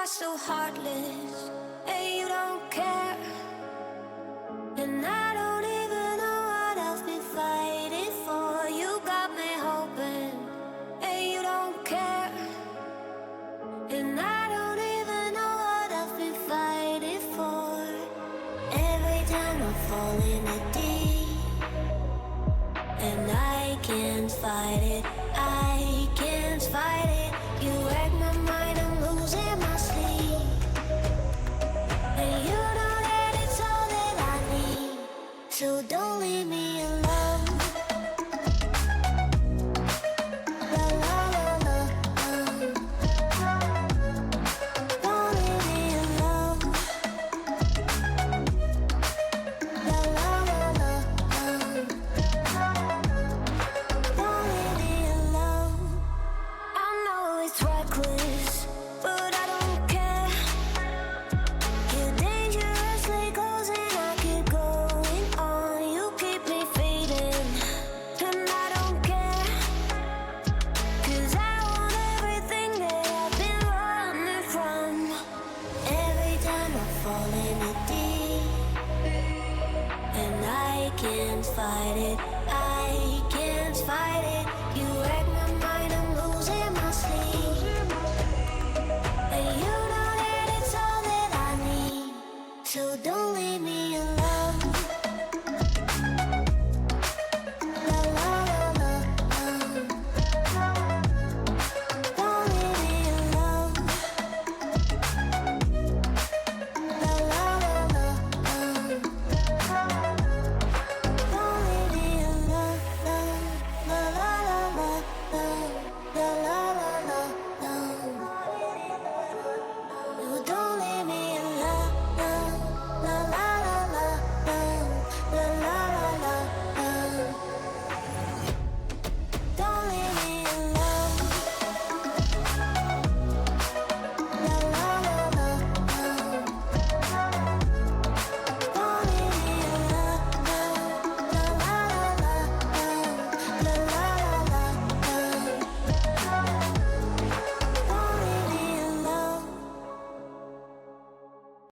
are so heartless, and you don't care. And I don't even know what I've been fighting for. You got me hoping, and you don't care. And I